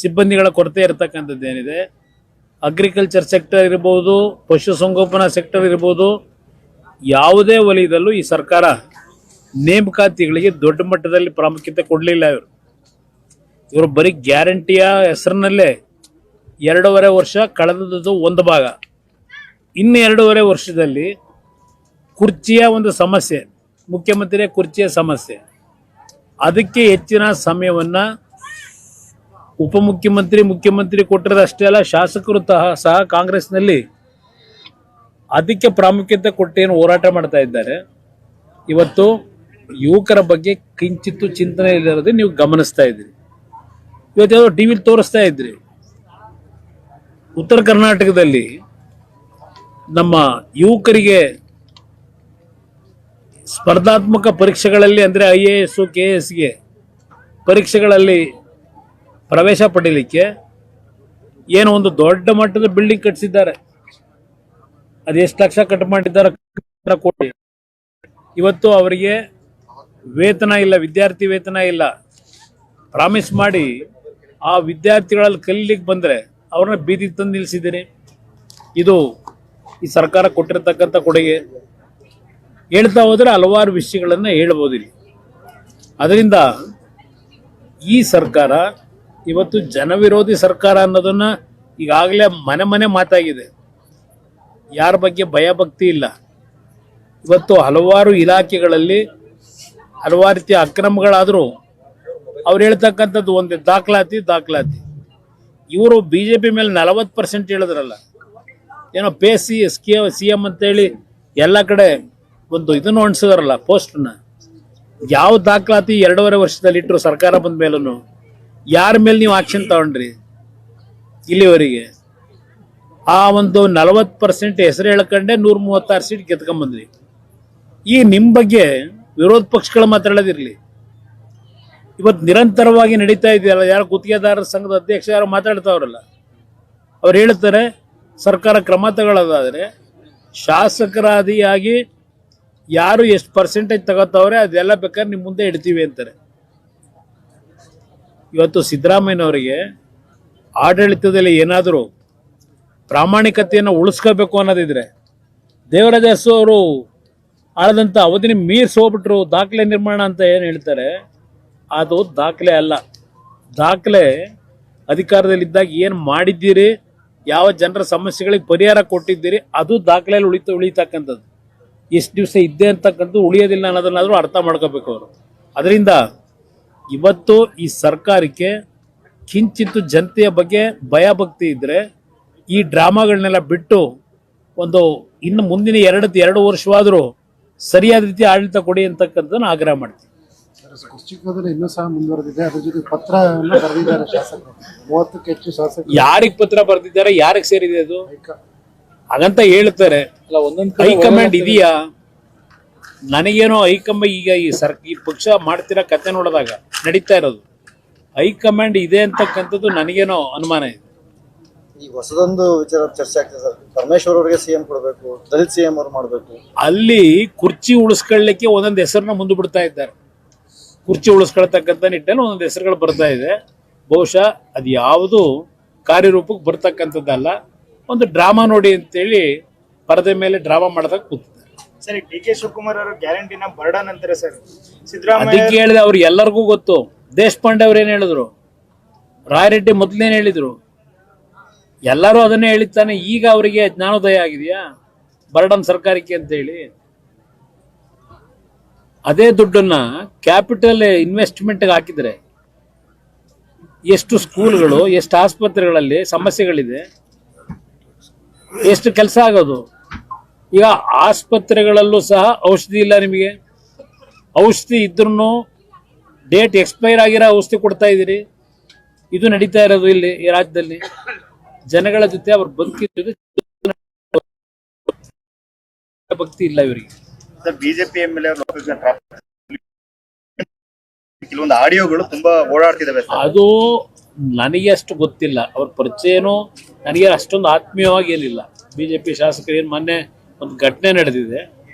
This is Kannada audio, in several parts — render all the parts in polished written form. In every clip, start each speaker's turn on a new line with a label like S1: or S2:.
S1: ಸಿಬ್ಬಂದಿಗಳ ಕೊರತೆ ಇರತಕ್ಕಂಥದ್ದು ಏನಿದೆ, ಅಗ್ರಿಕಲ್ಚರ್ ಸೆಕ್ಟರ್ ಇರ್ಬೋದು, ಪಶುಸಂಗೋಪನಾ ಸೆಕ್ಟರ್ ಇರ್ಬೋದು, ಯಾವುದೇ ವಲಯದಲ್ಲೂ ಈ ಸರ್ಕಾರ ನೇಮಕಾತಿಗಳಿಗೆ ದೊಡ್ಡ ಮಟ್ಟದಲ್ಲಿ ಪ್ರಾಮುಖ್ಯತೆ ಕೊಡಲಿಲ್ಲ. ಇವರು ಬರೀ ಗ್ಯಾರಂಟಿಯ ಹೆಸರಿನಲ್ಲೇ 2.5 ವರ್ಷ ಕಳೆದದ್ದು ಒಂದು ಭಾಗ. ಇನ್ನು 2.5 ವರ್ಷದಲ್ಲಿ ಕುರ್ಚಿಯ ಒಂದು ಸಮಸ್ಯೆ, ಮುಖ್ಯಮಂತ್ರಿಯ ಕುರ್ಚಿಯ ಸಮಸ್ಯೆ, ಅದಕ್ಕೆ ಹೆಚ್ಚಿನ ಸಮಯವನ್ನು ಉಪಮುಖ್ಯಮಂತ್ರಿ, ಮುಖ್ಯಮಂತ್ರಿ ಕೊಟ್ಟಿರೋದಷ್ಟೇ ಅಲ್ಲ, ಶಾಸಕರು ಸಹ ಕಾಂಗ್ರೆಸ್ನಲ್ಲಿ ಅದಕ್ಕೆ ಪ್ರಾಮುಖ್ಯತೆ ಕೊಟ್ಟೇನು ಹೋರಾಟ ಮಾಡ್ತಾ ಇದ್ದಾರೆ. ಇವತ್ತು ಯುವಕರ ಬಗ್ಗೆ ಕಿಂಚಿತ್ತು ಚಿಂತನೆ ಇಲ್ಲದೆ ನೀವು ಗಮನಿಸ್ತಾ ಇದ್ದೀರಿ. ಇವತ್ತು ಯಾವುದೋ ಟಿ ವಿಲಿ ತೋರಿಸ್ತಾ ಇದ್ರಿ, ಉತ್ತರ ಕರ್ನಾಟಕದಲ್ಲಿ ನಮ್ಮ ಯುವಕರಿಗೆ ಸ್ಪರ್ಧಾತ್ಮಕ ಪರೀಕ್ಷೆಗಳಲ್ಲಿ ಅಂದರೆ IAS, KSಗೆ ಪರೀಕ್ಷೆಗಳಲ್ಲಿ ಪ್ರವೇಶ ಪಡೀಲಿಕ್ಕೆ ಏನೋ ಒಂದು ದೊಡ್ಡ ಮಟ್ಟದ ಬಿಲ್ಡಿಂಗ್ ಕಟ್ಟಿಸಿದ್ದಾರೆ. ಅದು ಎಷ್ಟು ಲಕ್ಷ ಕಟ್ ಮಾಡಿದ್ದಾರೆ, ಕೋಟಿ. ಇವತ್ತು ಅವರಿಗೆ ವೇತನ ಇಲ್ಲ, ವಿದ್ಯಾರ್ಥಿ ವೇತನ ಇಲ್ಲ. ಪ್ರಾಮಿಸ್ ಮಾಡಿ ಆ ವಿದ್ಯಾರ್ಥಿಗಳಲ್ಲಿ ಕಲೀಲಿಕ್ಕೆ ಬಂದರೆ ಅವ್ರನ್ನ ಬೀದಿಗೆ ತಂದು ನಿಲ್ಲಿಸಿದ್ದೀನಿ. ಇದು ಈ ಸರ್ಕಾರ ಕೊಟ್ಟಿರತಕ್ಕಂಥ ಕೊಡುಗೆ. ಹೇಳ್ತಾ ಹೋದರೆ ಹಲವಾರು ವಿಷಯಗಳನ್ನು ಹೇಳ್ಬೋದು ಇಲ್ಲಿ. ಅದರಿಂದ ಈ ಸರ್ಕಾರ ಇವತ್ತು ಜನವಿರೋಧಿ ಸರ್ಕಾರ ಅನ್ನೋದನ್ನು ಈಗಾಗಲೇ ಮನೆ ಮನೆ ಮಾತಾಗಿದೆ. ಯಾರ ಬಗ್ಗೆ ಭಯಭಕ್ತಿ ಇಲ್ಲ. ಇವತ್ತು ಹಲವಾರು ಇಲಾಖೆಗಳಲ್ಲಿ ಹಲವಾರು ರೀತಿಯ ಅಕ್ರಮಗಳಾದರೂ ಅವ್ರು ಹೇಳ್ತಕ್ಕಂಥದ್ದು ಒಂದು ದಾಖಲಾತಿ. ಇವರು BJP ಮೇಲೆ 40% ಹೇಳಿದ್ರಲ್ಲ, ಏನೋ ಪೇಸಿ CM ಅಂತೇಳಿ ಎಲ್ಲ ಕಡೆ ಒಂದು ಇದನ್ನು ಅಣಿಸಿದಾರಲ್ಲ, ಪೋಸ್ಟನ್ನ. ಯಾವ ದಾಖಲಾತಿ 2.5 ವರ್ಷದಲ್ಲಿ ಇಟ್ಟರು ಸರ್ಕಾರ ಬಂದ ಮೇಲೂ? ಯಾರ ಮೇಲೆ ನೀವು ಆಕ್ಷನ್ ತಗೊಂಡ್ರಿ ಇಲ್ಲಿವರೆಗೆ? ಆ ಒಂದು 40% ಹೆಸರು ಹೇಳ್ಕೊಂಡೆ 136 ಸೀಟ್ ಗೆದ್ಕೊಂಬಂದ್ರಿ. ಈ ನಿಮ್ಮ ಬಗ್ಗೆ ವಿರೋಧ ಪಕ್ಷಗಳು ಮಾತಾಡೋದಿರಲಿ, ಇವತ್ತು ನಿರಂತರವಾಗಿ ನಡೀತಾ ಇದೆಯಲ್ಲ, ಯಾರು ಗುತ್ತಿಗೆದಾರರ ಸಂಘದ ಅಧ್ಯಕ್ಷ ಯಾರು ಮಾತಾಡ್ತಾವ್ರಲ್ಲ, ಅವ್ರು ಹೇಳ್ತಾರೆ ಸರ್ಕಾರ ಕ್ರಮ ತಗೊಳ್ಳೋದಾದರೆ ಶಾಸಕರಾದಿಯಾಗಿ ಯಾರು ಎಷ್ಟು ಪರ್ಸೆಂಟೇಜ್ ತಗೋತಾವ್ರೆ ಅದೆಲ್ಲ ಬೇಕಾದ್ರೆ ನಿಮ್ಮ ಮುಂದೆ ಇಡ್ತೀವಿ ಅಂತಾರೆ. ಇವತ್ತು ಸಿದ್ದರಾಮಯ್ಯನವರಿಗೆ ಆಡಳಿತದಲ್ಲಿ ಏನಾದರೂ ಪ್ರಾಮಾಣಿಕತೆಯನ್ನು ಉಳಿಸ್ಕೋಬೇಕು ಅನ್ನೋದಿದ್ರೆ, ದೇವರಾಜ ಅರಸು ಅವರು ಆಳದಂಥ ಅವಧಿನ ಮೀರಿಸೋಗ್ಬಿಟ್ರು ದಾಖಲೆ ನಿರ್ಮಾಣ ಅಂತ ಏನು ಹೇಳ್ತಾರೆ, ಅದು ದಾಖಲೆ ಅಲ್ಲ. ದಾಖಲೆ ಅಧಿಕಾರದಲ್ಲಿದ್ದಾಗ ಏನು ಮಾಡಿದ್ದೀರಿ, ಯಾವ ಜನರ ಸಮಸ್ಯೆಗಳಿಗೆ ಪರಿಹಾರ ಕೊಟ್ಟಿದ್ದೀರಿ, ಅದು ದಾಖಲೆಯಲ್ಲಿ ಉಳಿತಕ್ಕಂಥದ್ದು. ಎಷ್ಟು ದಿವಸ ಇದ್ದೆ ಅಂತಕ್ಕಂಥದ್ದು ಉಳಿಯೋದಿಲ್ಲ ಅನ್ನೋದನ್ನಾದರೂ ಅರ್ಥ ಮಾಡ್ಕೋಬೇಕು ಅವರು. ಅದರಿಂದ ಇವತ್ತು ಈ ಸರ್ಕಾರಕ್ಕೆ ಕಿಂಚಿತ್ತು ಜನತೆಯ ಬಗ್ಗೆ ಭಯಭಕ್ತಿ ಇದ್ದರೆ ಈ ಡ್ರಾಮಾಗಳನ್ನೆಲ್ಲ ಬಿಟ್ಟು ಒಂದು ಇನ್ನು ಮುಂದಿನ 2 ವರ್ಷವಾದರೂ ಸರಿಯಾದ ರೀತಿ ಆಡಳಿತ ಕೊಡಿ ಅಂತಕ್ಕಂಥದ್ದನ್ನು ಆಗ್ರಹ ಮಾಡ್ತೀವಿ.
S2: ಇನ್ನೂ ಸಹ ಮುಂದುವರೆದಿದೆ. ಅದ್ರ ಜೊತೆ ಪತ್ರ ಬರೆದಿದ್ದಾರೆ ಶಾಸಕರು, 30ಕ್ಕೂ ಹೆಚ್ಚು ಶಾಸಕರು.
S1: ಯಾರಿಗೆ ಪತ್ರ ಬರೆದಿದ್ದಾರೆ, ಯಾರಿಗೆ ಸೇರಿದೆ ಅದು ಹಾಗಂತ ಹೇಳ್ತಾರೆ. ಹೈಕಮಾಂಡ್ ಇದೆಯಾ? ನನಗೇನೋ ಹೈಕಮಾಂಡ್ ಈಗ ಈ ಪಕ್ಷ ಮಾಡ್ತಿರೋ ಕತೆ ನೋಡಿದಾಗ ನಡೀತಾ ಇರೋದು ಹೈಕಮಾಂಡ್ ಇದೆ ಅಂತಕ್ಕಂಥದ್ದು ನನಗೇನೋ ಅನುಮಾನ ಇದೆ.
S3: ಈಗ ಹೊಸದೊಂದು ವಿಚಾರ ಚರ್ಚೆ ಆಗ್ತದೆ ಸರ್, ಪರಮೇಶ್ವರ್ ಅವರಿಗೆ CM ಕೊಡಬೇಕು, ದಲಿತ CM ಅವ್ರು ಮಾಡಬೇಕು.
S1: ಅಲ್ಲಿ ಕುರ್ಚಿ ಉಳಿಸ್ಕೊಳ್ಳಿಕ್ಕೆ ಒಂದೊಂದು ಹೆಸರನ್ನ ಮುಂದೆ ಬಿಡ್ತಾ ಇದ್ದಾರೆ. ಕುರ್ಚಿ ಉಳಿಸ್ಕೊಳ್ತಕ್ಕಂಥ ನಿಟ್ಟಿನಲ್ಲಿ ಒಂದೊಂದು ಹೆಸರುಗಳು ಬರ್ತಾ ಇದೆ. ಬಹುಶಃ ಅದು ಯಾವುದು ಕಾರ್ಯರೂಪಕ್ಕೆ ಬರ್ತಕ್ಕಂಥದ್ದಲ್ಲ, ಒಂದು ಡ್ರಾಮಾ ನೋಡಿ ಅಂತೇಳಿ ಪರದೆ ಮೇಲೆ ಡ್ರಾಮಾ ಮಾಡಿದಾಗ ಕೂತಿದ್ದಾರೆ.
S4: ಸರ್, DK ಶಿವಕುಮಾರ್ ಅವರು ಗ್ಯಾರಂಟಿನ ಬರ್ಡನ್ ಅಂತಾರೆ ಸರ್. ಸಿದ್ದರಾಮಯ್ಯ
S1: ಅದಕ್ಕೆ ಹೇಳಿದೆ, ಅವ್ರು ಎಲ್ಲರಿಗೂ ಗೊತ್ತು. ದೇಶಪಾಂಡೆ ಅವ್ರು ಏನು ಹೇಳಿದ್ರು, ರಾಯರೆಡ್ಡಿ ಮೊದಲೇನು ಹೇಳಿದ್ರು, ಎಲ್ಲರೂ ಅದನ್ನೇ ಹೇಳಿದ್ದಾನೆ. ಈಗ ಅವರಿಗೆ ಜ್ಞಾನೋದಯ ಆಗಿದೆಯಾ ಬರ್ಡನ್ ಸರ್ಕಾರಕ್ಕೆ ಅಂತ ಹೇಳಿ? ಅದೇ ದುಡ್ಡನ್ನ ಕ್ಯಾಪಿಟಲ್ ಇನ್ವೆಸ್ಟ್ಮೆಂಟ್ಗೆ ಹಾಕಿದರೆ ಎಷ್ಟು ಸ್ಕೂಲ್ಗಳು, ಎಷ್ಟು ಆಸ್ಪತ್ರೆಗಳಲ್ಲಿ ಸಮಸ್ಯೆಗಳಿದೆ, ಎಷ್ಟು ಕೆಲಸ ಆಗೋದು. ಈಗ ಆಸ್ಪತ್ರೆಗಳಲ್ಲೂ ಸಹ ಔಷಧಿ ಇಲ್ಲ. ನಿಮಗೆ ಔಷಧಿ ಇದ್ರೂ ಡೇಟ್ ಎಕ್ಸ್ಪೈರ್ ಆಗಿರೋ ಔಷಧಿ ಕೊಡ್ತಾ ಇದ್ದೀರಿ. ಇದು ನಡೀತಾ ಇರೋದು ಇಲ್ಲಿ ಈ ರಾಜ್ಯದಲ್ಲಿ. ಜನಗಳ ಜೊತೆ ಅವ್ರ ಬದುಕಿದ ಭಕ್ತಿ ಇಲ್ಲ ಇವರಿಗೆ.
S4: BJP MLA ಕೆಲವೊಂದು ಆಡಿಯೋಗಳು ತುಂಬಾ ಓಡಾಡ್ತಿದ್ದಾವೆ.
S1: ಅದು ನನಗೆ ಅಷ್ಟು ಗೊತ್ತಿಲ್ಲ, ಅವ್ರ ಪರಿಚಯನೂ ನನಗೆ ಅಷ್ಟೊಂದು ಆತ್ಮೀಯವಾಗಿ ಏನಿಲ್ಲ. BJP ಶಾಸಕರು ಏನು ಮೊನ್ನೆ ಒಂದು ಘಟನೆ ನಡೆದಿದೆ,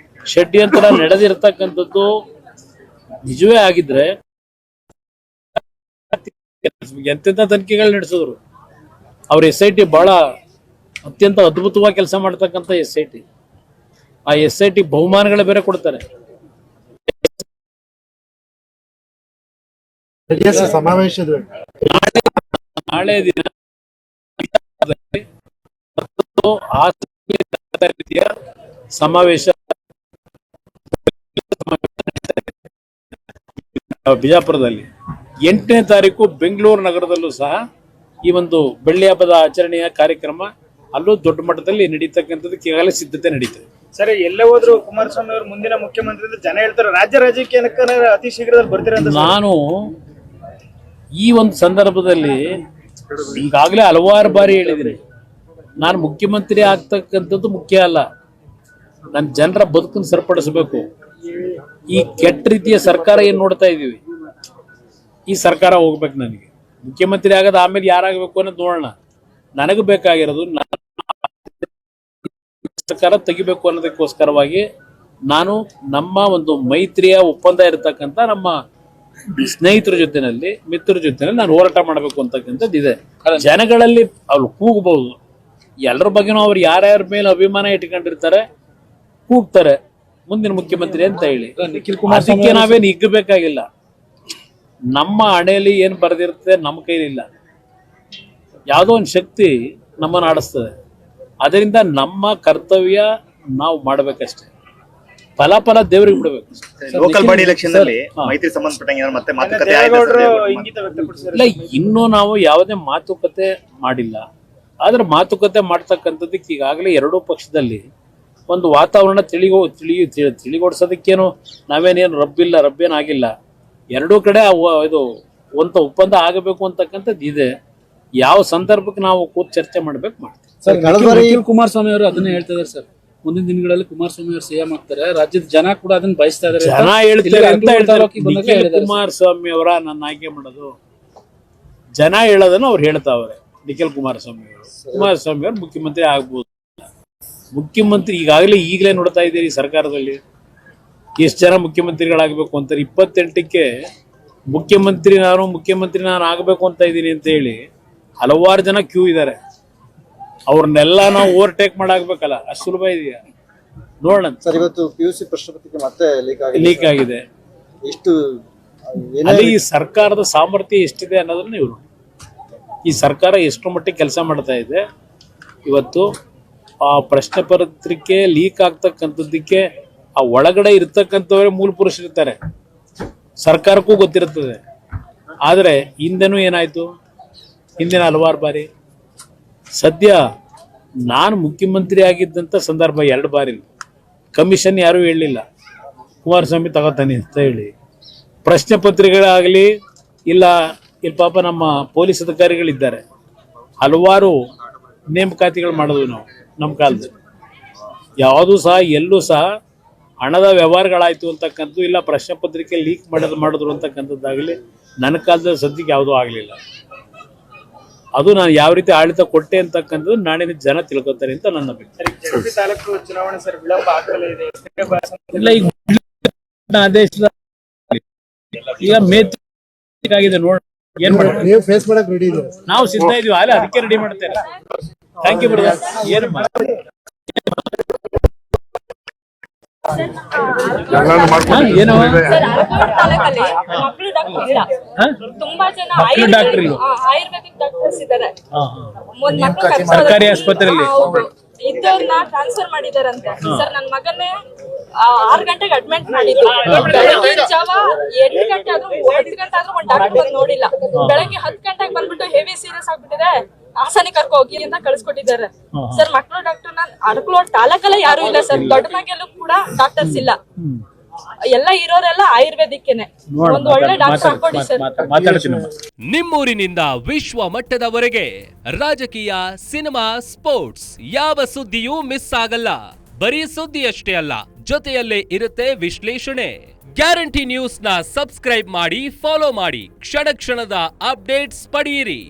S1: ಷಡ್ಯಂತ್ರ ನಡೆದಿರ್ತಕ್ಕಂಥದ್ದು ನಿಜವೇ ಆಗಿದ್ರೆ ಎಂತೆಂಥ ತನಿಖೆಗಳು ನಡೆಸಿದ್ರು. ಅವ್ರ SIT ಬಹಳ ಅತ್ಯಂತ ಅದ್ಭುತವಾಗಿ ಕೆಲಸ ಮಾಡ್ತಕ್ಕಂಥ SIT. ಆ SIT ಬಹುಮಾನಗಳು ಬೇರೆ ಕೊಡ್ತಾರೆ.
S2: ಸಮಾವೇಶದ
S1: ನಾಳೆ ದಿನ ಆ ರೀತಿಯ ಸಮಾವೇಶ ಬಿಜಾಪುರದಲ್ಲಿ 8ನೇ ತಾರೀಕು ಬೆಂಗಳೂರು ನಗರದಲ್ಲೂ ಸಹ ಈ ಒಂದು ಬೆಳ್ಳಿ ಹಬ್ಬದ ಆಚರಣೆಯ ಕಾರ್ಯಕ್ರಮ ಅಲ್ಲೂ ದೊಡ್ಡ ಮಟ್ಟದಲ್ಲಿ ನಡೀತಕ್ಕಂಥದಕ್ಕೆ ಈಗಾಗಲೇ ಸಿದ್ಧತೆ ನಡೀತದೆ.
S4: ಸರ್ ಎಲ್ಲ ಹೋದ್ರು ಕುಮಾರಸ್ವಾಮಿ ಅವರು ಮುಂದಿನ ಮುಖ್ಯಮಂತ್ರಿ ಅಂತ ಜನ ಹೇಳ್ತಾರೆ. ರಾಜ್ಯ ರಾಜಕೀಯಕ್ಕೆ ಅತಿ ಶೀಘ್ರದಲ್ಲಿ ಬರ್ತೀರಾ ಅಂತ
S1: ನಾನು ಈ ಒಂದು ಸಂದರ್ಭದಲ್ಲಿ ಈಗಾಗಲೇ ಹಲವಾರು ಬಾರಿ ಹೇಳಿದ್ದೀನಿ, ನಾನು ಮುಖ್ಯಮಂತ್ರಿ ಆಗ್ತಕ್ಕಂಥದ್ದು ಮುಖ್ಯ ಅಲ್ಲ, ನನ್ನ ಜನರ ಬದುಕನ್ನು ಸರಿಪಡಿಸಬೇಕು. ಈ ಕೆಟ್ಟ ರೀತಿಯ ಸರ್ಕಾರ ಏನ್ ನೋಡ್ತಾ ಇದೀವಿ, ಈ ಸರ್ಕಾರ ಹೋಗ್ಬೇಕು. ನನಗೆ ಮುಖ್ಯಮಂತ್ರಿ ಆಗೋದು ಆಮೇಲೆ ಯಾರಾಗಬೇಕು ಅನ್ನೋದು ನೋಡೋಣ. ನನಗೆ ಬೇಕಾಗಿರೋದು ಸರ್ಕಾರ ತೆಗಿಬೇಕು ಅನ್ನೋದಕ್ಕೋಸ್ಕರವಾಗಿ ನಾನು ನಮ್ಮ ಒಂದು ಮೈತ್ರಿಯ ಒಪ್ಪಂದ ಇರತಕ್ಕಂಥ ನಮ್ಮ ಸ್ನೇಹಿತರ ಜೊತೆನಲ್ಲಿ ಮಿತ್ರರ ಜೊತೆನಲ್ಲಿ ನಾನು ಹೋರಾಟ ಮಾಡಬೇಕು ಅಂತಕ್ಕಂಥದ್ದು ಇದೆ. ಜನಗಳಲ್ಲಿ ಅವ್ರು ಕೂಗಬಹುದು, ಎಲ್ಲರ ಬಗ್ಗೆನೂ ಅವ್ರು ಯಾರ್ಯಾರ ಮೇಲೆ ಅಭಿಮಾನ ಇಟ್ಕೊಂಡಿರ್ತಾರೆ ಕೂಗ್ತಾರೆ ಮುಂದಿನ ಮುಖ್ಯಮಂತ್ರಿ ಅಂತ ಹೇಳಿ. ಅದಕ್ಕೆ ನಾವೇನು ಹಿಗ್ಗಬೇಕಾಗಿಲ್ಲ. ನಮ್ಮ ಹಣೆಯಲ್ಲಿ ಏನ್ ಬರೆದಿರ್ತದೆ ನಮ್ಮ ಕೈಲಿಲ್ಲ. ಯಾವುದೋ ಒಂದು ಶಕ್ತಿ ನಮ್ಮನ್ನು ಆಡಿಸ್ತದೆ. ಅದರಿಂದ ನಮ್ಮ ಕರ್ತವ್ಯ ನಾವು ಮಾಡಬೇಕಷ್ಟೇ. ಫಲ ದೇವ್ರಿಗೆ ಬಿಡಬೇಕು.
S5: ಲೋಕಲ್ ಬಾಡಿ ಎಲೆಕ್ಷನ್ ನಲ್ಲಿ ಮೈತ್ರಿ ಸಂಬಂಧಪಟ್ಟಂಗೆ ಮತ್ತೆ ಮಾತುಕತೆ
S4: ಇಂಗಿತ ವ್ಯಕ್ತಪಡಿಸಿದ್ದಾರೆ.
S1: ಇಲ್ಲ, ಇನ್ನೂ ನಾವು ಯಾವುದೇ ಮಾತುಕತೆ ಮಾಡಿಲ್ಲ. ಆದ್ರೆ ಮಾತುಕತೆ ಮಾಡ್ತಕ್ಕಂಥದ್ದಕ್ಕೆ ಈಗಾಗಲೇ ಎರಡೂ ಪಕ್ಷದಲ್ಲಿ ಒಂದು ವಾತಾವರಣ ತಿಳಿಗೊಡಿಸೋದಕ್ಕೇನು ನಾವೇನೇನು ರಬ್ಬೇನಾಗಿಲ್ಲ. ಎರಡೂ ಕಡೆ ಇದು ಒಂದು ಒಪ್ಪಂದ ಆಗಬೇಕು ಅಂತಕ್ಕಂಥದ್ದು ಇದೆ. ಯಾವ ಸಂದರ್ಭಕ್ಕೆ ನಾವು ಕೂತು ಚರ್ಚೆ ಮಾಡ್ಬೇಕು ಮಾಡ್ತೀವಿ.
S6: ನಿಖಿಲ್ ಕುಮಾರಸ್ವಾಮಿ ಅವರು ಅದನ್ನೇ ಹೇಳ್ತಾ ಇದಾರೆ ಸರ್. ಮುಂದಿನ ದಿನಗಳಲ್ಲಿ ಕುಮಾರಸ್ವಾಮಿ ಅವರು CM ಆಗ್ತಾರೆ, ರಾಜ್ಯದ ಜನ ಕೂಡ ಅದನ್ನ ಬಯಸ್ತಾ ಇದಾರೆ.
S1: ಜನ ಹೇಳ್ತಾರೆ ಅಂತ ಹೇಳ್ತಾರೆ. ನಿಖಿಲ್ ಕುಮಾರಸ್ವಾಮಿ ಅವರ ನನ್ನ ಆಯ್ಕೆ ಮಾಡೋದು ಜನ ಹೇಳೋದನ್ನ ಅವ್ರು ಹೇಳ್ತಾವ್ರೆ. ನಿಖಿಲ್ ಕುಮಾರಸ್ವಾಮಿ ಅವರು ಮುಖ್ಯಮಂತ್ರಿ ಆಗ್ಬೋದು. ಮುಖ್ಯಮಂತ್ರಿ ಈಗಲೇ ನೋಡ್ತಾ ಇದ್ದೀರಿ ಸರ್ಕಾರದಲ್ಲಿ ಎಷ್ಟು ಜನ ಮುಖ್ಯಮಂತ್ರಿಗಳಾಗಬೇಕು ಅಂತಾರೆ. 28ಕ್ಕೆ ಮುಖ್ಯಮಂತ್ರಿ ನಾನು ಆಗಬೇಕು ಅಂತ ಇದ್ದೀನಿ ಅಂತ ಹೇಳಿ ಹಲವಾರು ಜನ ಕ್ಯೂ ಇದ್ದಾರೆ. ಅವ್ರನ್ನೆಲ್ಲ ನಾವು ಓವರ್ಟೇಕ್ ಮಾಡಾಕ್ಬೇಕಲ್ಲ, ಅಷ್ಟು ಸುಲಭ ಇದೆಯಾ ನೋಡೋಣ.
S3: ಸರ್, ಇವತ್ತು PUC ಪ್ರಶ್ನೆ ಪತ್ರಿಕೆ ಮತ್ತೆ
S1: ಲೀಕ್ ಆಗಿದೆ.
S3: ಎಷ್ಟು
S1: ಅಲ್ಲಿ ಈ ಸರ್ಕಾರದ ಸಾಮರ್ಥ್ಯ ಎಷ್ಟಿದೆ ಅನ್ನೋದನ್ನ ಇವರು, ಈ ಸರ್ಕಾರ ಎಷ್ಟು ಮಟ್ಟಿಗೆ ಕೆಲಸ ಮಾಡ್ತಾ ಇದೆ. ಇವತ್ತು ಆ ಪ್ರಶ್ನೆ ಪತ್ರಿಕೆ ಲೀಕ್ ಆಗ್ತಕ್ಕಂಥದ್ದಕ್ಕೆ ಆ ಒಳಗಡೆ ಇರ್ತಕ್ಕಂಥವರೇ ಮೂಲ ಪುರುಷರಿರ್ತಾರೆ. ಸರ್ಕಾರಕ್ಕೂ ಗೊತ್ತಿರುತ್ತದೆ. ಆದರೆ ಹಿಂದೆನೂ ಏನಾಯ್ತು, ಹಿಂದಿನ ಹಲವಾರು ಬಾರಿ. ಸದ್ಯ ನಾನು ಮುಖ್ಯಮಂತ್ರಿ ಆಗಿದ್ದಂಥ ಸಂದರ್ಭ 2 ಬಾರಿ ಕಮಿಷನ್ ಯಾರೂ ಹೇಳಲಿಲ್ಲ, ಕುಮಾರಸ್ವಾಮಿ ತಗೋತಾನೆ ಅಂತ ಹೇಳಿ. ಪ್ರಶ್ನೆ ಪತ್ರಿಕೆಗಳಾಗಲಿ ಇಲ್ಲ, ಇಲ್ಲಿ ಪಾಪ ನಮ್ಮ ಪೊಲೀಸ್ ಅಧಿಕಾರಿಗಳಿದ್ದಾರೆ, ಹಲವಾರು ನೇಮಕಾತಿಗಳು ಮಾಡಿದ್ವಿ ನಾವು ನಮ್ಮ ಕಾಲದಲ್ಲಿ. ಯಾವುದೂ ಸಹ ಎಲ್ಲೂ ಸಹ ಹಣದ ವ್ಯವಹಾರಗಳಾಯ್ತು ಅಂತಕ್ಕಂಥದ್ದು ಇಲ್ಲ, ಪ್ರಶ್ನೆ ಪತ್ರಿಕೆ ಲೀಕ್ ಮಾಡಿದ್ರು ಅಂತಕ್ಕಂಥದ್ದಾಗಲಿ ನನ್ನ ಕಾಲದಲ್ಲಿ ಸದ್ಯಕ್ಕೆ ಯಾವುದೂ ಆಗಲಿಲ್ಲ. ಅದು ನಾನು ಯಾವ ರೀತಿ ಆಡಳಿತ ಕೊಟ್ಟೆ ಅಂತಕ್ಕಂಥದ್ದು ನಾಡಿನ ಜನ ತಿಳ್ಕೊತಾರೆ ಅಂತ ನನ್ನ
S4: ಜೆಪಿ ತಾಲೂಕು ಚುನಾವಣೆ ಸರ್ ವಿಳಂಬ ಆಗ್ತಲೇ ಇದೆ.
S1: ಇಲ್ಲ, ಈಗ ಆದೇಶದ ಈಗ ಆಗಿದೆ ನೋಡಿ, ಏನ್ ಮಾಡೋದು,
S2: ನೀವು ಫೇಸ್ ಮಾಡಕ್ ರೆಡಿ ಇದ್ದೀರಾ?
S1: ನಾವು ಸಿದ್ಧ ಇದೀವಿ, ಅಲ್ಲ ಅದಕ್ಕೆ ರೆಡಿ ಮಾಡ್ತೇನೆ. Thank you brother. ಏನು ಏನೋ
S7: ತುಂಬಾ ಜನ
S1: ಡಾಕ್ಟರ್
S7: ಆಯುರ್ವೇದಿಕ್ ಡಾಕ್ಟರ್ಸ್ ಇದ್ದಾರೆ.
S1: ಸರ್ಕಾರಿ ಆಸ್ಪತ್ರೆಯಲ್ಲಿ
S7: ಇದ್ದವ್ರನ್ನ ಟ್ರಾನ್ಸ್ಫರ್ ಮಾಡಿದಾರಂತೆ. ಸರ್, ನನ್ ಮಗನ್ನೇ 6 ಗಂಟೆಗೆ ಅಡ್ಮಿಟ್ ಮಾಡಿದ್ರು. ಬೆಳಗ್ಗೆ ಜಾವ 8 ಗಂಟೆ ಆದ್ರೂ 10 ಗಂಟೆ ಆದ್ರೂ ಒಂದ್ ಡಾಕ್ಟರ್ ಬಂದು ನೋಡಿಲ್ಲ. ಬೆಳಗ್ಗೆ 10 ಗಂಟೆಗೆ ಬಂದ್ಬಿಟ್ಟು ಹೆವಿ ಸೀರಿಯಸ್ ಆಗ್ಬಿಟ್ಟಿದೆ, ಹಾಸನಿ ಕರ್ಕೊ ಹೋಗಿ ಅಂತ ಕಳಿಸ್ಕೊಟ್ಟಿದ್ದಾರೆ. ಸರ್, ಮಕ್ಕಳು ಡಾಕ್ಟರ್ ಅಡಕಲೋಡ್ ತಾಲೂಕಲ್ಲ ಯಾರು ಇಲ್ಲ ಸರ್. ದೊಡ್ಡ ಮಗೆಲ್ಲೂ ಕೂಡ ಡಾಕ್ಟರ್ಸ್ ಇಲ್ಲ. ಎಲ್ಲ ಇರೋರೆಲ್ಲ ಆಯುರ್ವೇದಿಕ್ಕೆನೆ. ಒಂದು ಒಳ್ಳೆ ಡಾಕ್ಟರ್ ಹಾಕೊಡಿ ಸರ್.
S8: ನಿಮ್ಮೂರಿನಿಂದ ವಿಶ್ವ ಮಟ್ಟದವರೆಗೆ ರಾಜಕೀಯ, ಸಿನಿಮಾ, ಸ್ಪೋರ್ಟ್ಸ್ ಯಾವ ಸುದ್ದಿಯೂ ಮಿಸ್ ಆಗಲ್ಲ. ಬರೀ ಸುದ್ದಿಯಷ್ಟೇ ಅಲ್ಲ, ಜೊತೆಯಲ್ಲೇ ಇರುತ್ತೆ ವಿಶ್ಲೇಷಣೆ. ಗ್ಯಾರಂಟಿ ನ್ಯೂಸ್ ನ ಸಬ್ಸ್ಕ್ರೈಬ್ ಮಾಡಿ, ಫಾಲೋ ಮಾಡಿ, ಕ್ಷಣ ಕ್ಷಣದ ಅಪ್ಡೇಟ್ಸ್ ಪಡೆಯಿರಿ.